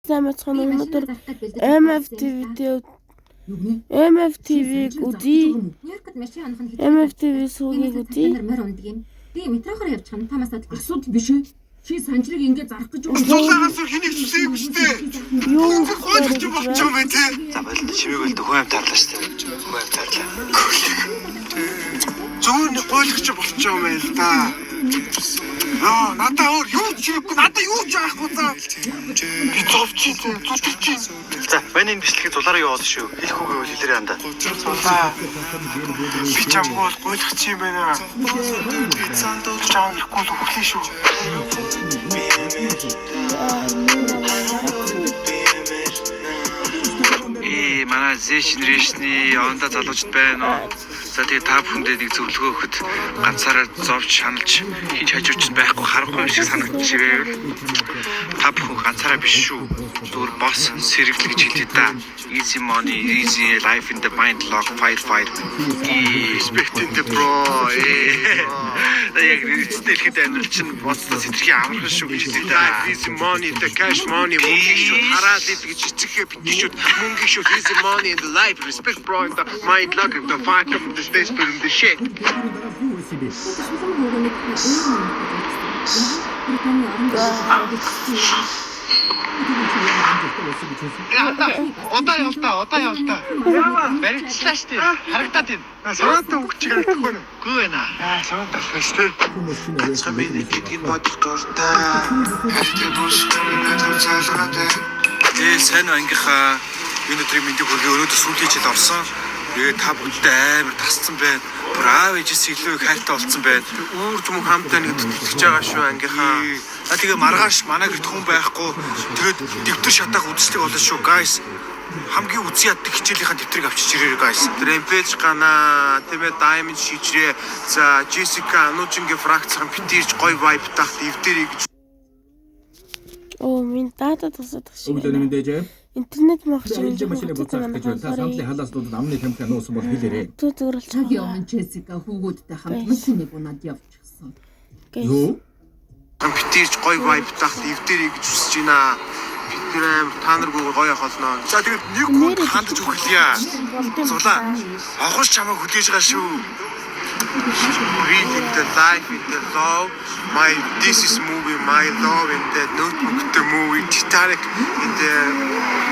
Сайн өнөөдөр MFTV-г үзье. MFTV сүүгийг үзье. Би метрохоор явж чам тамасаад асуудал биш ээ. Чи санжрыг ингэ зарах гэж байгаа. Суулгаас хэнийг зүсэв гэжтэй. Юу гойч болчих юм бэ те. За болоо чимээг л хүн тарлаа шүү дээ. Хүн тарлаа. Зүүн гойлгч болчих юм байл та. Яа, надаа өөр юу ч хийхгүй, надаа юу ч яахгүй за. Би зовчих тийм, зүтгэж. За, ванийн бичлэгийг зулаараа явуулна шүү. Хэлэх үгүй бол хэлээрээ андаа. Зулаа. Би чамгүй бол гойлгч юм байна. Чам ихгүй л өглөө шүү. Манай Z generation-ы онда залуучд байна уу? За тэгээ та бүхэндээ нэг зөвлөгөө өгөхөд ганцаараа зовж шаналж хинч хажууч байхгүй харахгүй шиг санагдчихэв. Та бүхэн ганцаараа биш шүү. Зүгээр босс сэргэлэг гэж хэлээ да. Easy money, easy life in the mind lock fight. Respect in the bro. Яг стилхэд амьдрал чинь боцтой сэтгэхийн амархан шүү гэж хэлээ да. Easy money, the cash money, мөнгө шүү. Хараад идэж эцэхээ битгий шүү. Мөнгө шүү. Easy money in the life, respect bro in the mind lock in the fight of the space in the shit. Одоо явтаа. Баригчлаа шүү дээ. Харагдаад байна. Санаатай өгч чадахгүй байна. Гүү байна. Санаатай фэстэ. Цамын гэдгийг бодох дуртай. Хэвтэ бус өнөдөр цаалгатай. Сайн ангийнхаа энэ өдрийн мэндийг хүргэе. Өнөөдөр сүүлийн жил орсон. Тэгээ та бүдтэй амар тасцсан байна. Бүр аав ээжээс илүү их хайртай болсон байна. Өөр юм хамтаа нэгд итгэж байгаа шүү ангийнхаа. Тэгээ маргааш манай гэрт хүн байхгүй. Тэгээд дэвтэр шатаах үзэлтэй болно шүү guys. Хамгийн үзий яддаг хичээлийнхэн дэвтрийг авчиж ирээрэй guys. Rampage гана, тэмээ Diamond шийчрээ. За Jessica Anujinгийн фракцийн битэрч гоё vibe тахт эвдэрэй гэж. Оо, минь дата тусах шиг. Өглөө мэдээж. Интернет махч машины буцаах гэж байна. Та сандлын халааснуудад амны тамхи нуусан бол хэлээрэй. Зүгээрл цагийн өмнө Jessica хүүгүүдтэй хамт машиныг унаад явчихсан. Юу? Битэрч гоё vibe тахт эвдэрэй гэж хүсэж байна. Тэр амар та наргүй гоё холноо. За тэгээд нэг хүн хандж өглөе. Зулаа. Огош чамаа хүлээж байгаа шүү. Read in the life in the love. This is movie my love in the notebook the movie Titanic in the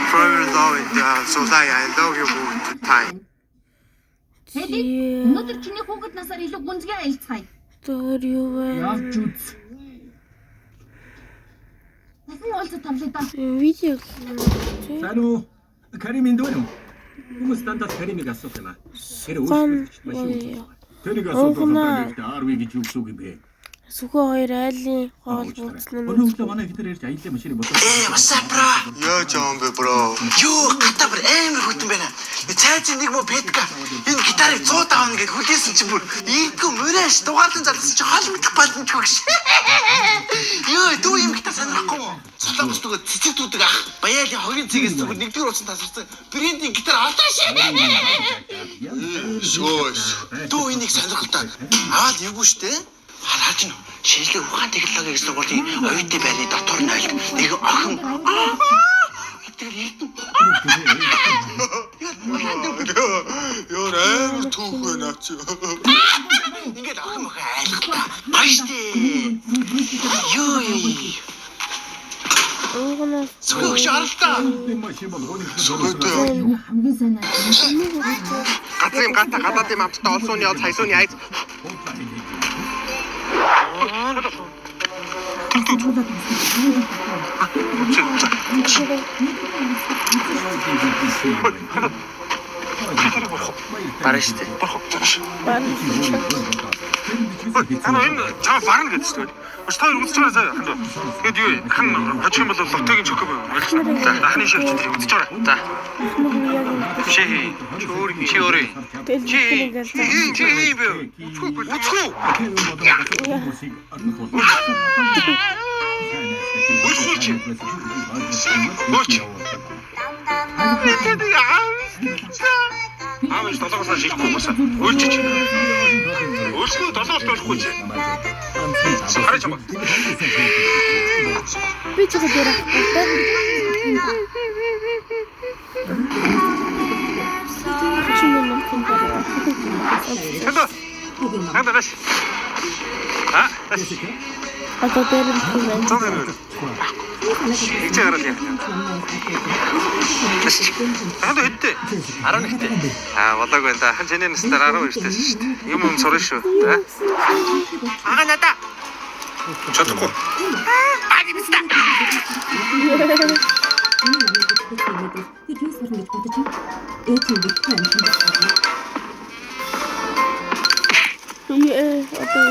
forever love in the Zulaa I love you movie the time. Хэдий өнөөдөр чиний хүүхэд насаар илүү гүнзгий аялцгаая. Тэр юу вэ? Явж үз. Дахин уулзах тавлаа да. Видео. Сайн уу? Карим энд байна уу? Хүмүүс дандаа Каримыг асуух юм аа. Тэр өөрчлөлт машин. Тэрийг асуух нь RV гэж юу гэсэн үг юм бэ? Сүхөө хоёр айлын хоол бууцсан Өнөө өглөө манай хитэр ирж аялын машины бодож. What's up bro? Яа жаам бэ bro. Юу гатаа бүр амар хүтэн байна. Цайзын нэг мө петка. Энэ гитарыг 100 давна гэж хүлээсэн чинь бүр ийдгүй мөрөөш дугаарлан залсан чи хоол мэдэх болон ч гэж. Юу дүү юм гитар санахгүй юу? Салгаас түгээ цэцэг дүүдэг ах. Баяалын хогийн цэгээс зүгээр нэгдүгээр уусан тасарсан. Брендинг гитар алдаа шээ. Шөөс. Дүү энийг сонирхолтой. Аваад явгүй штэ. Хараач нь шинжлэх ухаан технологийн сургуулийн оюутны байрны дотор нойлд нэг охин тэгэл ирдэн. Яа амар түүх байна чи. Ингээд охин мохоо айлхтаа. Баяштэй. Юу. Уугнаас Сөхөж аралтаа. Машин бол Хамгийн сайн Гадаад юм амттай олсууны ял хайсууны айц. Бараштай. Ана энэ чам барна гэж байна. Хоёр үзэж байгаа заа. Тэгээд юу хан хожих юм бол лотогийн чөкөө байна. За дахны шивч дээр үзэж байгаа. За. Чи өөрөө. Чи бүү. Үцхүү. Үч. Аавч толгоосоо шилжихгүй басан. Үлчиж. Үлсгүй толгоос толохгүй чи. Хараач юм. би ч гэдэг Чимээ нэмсэн дараа. Хандагаш. А? Одоо дээрэн тийм. Их чагарал яа. Хандаа хэдтэй? 11-тэй. Болоог байна да. Хан чиний настаар 12-тэй шүү дээ. Юм сурна шүү. Ага надаа. Чадахгүй. Аги биста. Би тийм сурна гэж бодож байна. Эцэг битгэн юм шиг байна. Одоо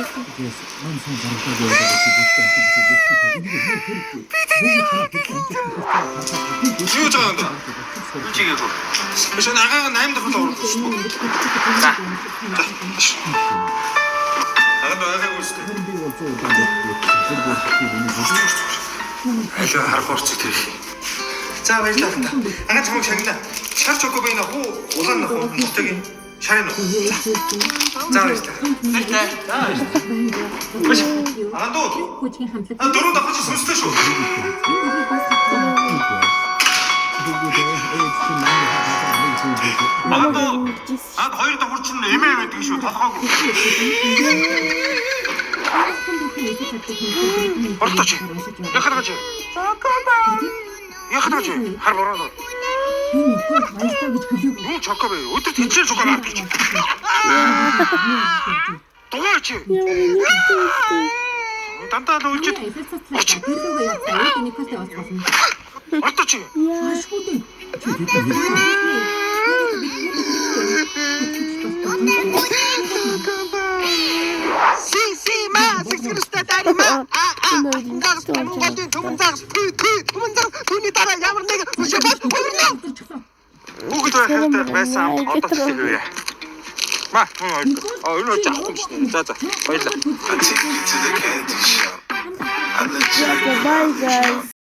Юу ч байгаа юм. Чигээгүй. Биш агаага 8 дахь л оруулах шүү дээ. За. Агаага үстэй. Алуу харах урцэг тэр их. За баярлалаа. Агаа цамаг шагнаа. Шар чоко байна уу? Улаан нөх мөхтэйг. Шарын уу? За баярлалаа. Биш. Аандуу. Хүчгийн хамтлаг. Дөрөв давхаж сүнслээ шүү. Аандуу. Хоёр давхар чинь эмээ байдаг шүү. Толгоогүй. Орточ. Яхагч. Яхагч. Хар бороо. Энэ их баярлалаа гэж хэлэв. Мөн чоко бай. Өдөр тэнцэл чоко авах гэж. Дугаач. Дандаа л үлчит. Хэлэвээ яцгаа. Энийг костой олсон. Орточ. Сима сексүрстэ тарима түүний дараа ямар нэг шабат Бүгд хайртай байсан одоо хэлвэ. Ма, энэ жаахгүй шүү дээ. За. Баярлалаа. bye guys.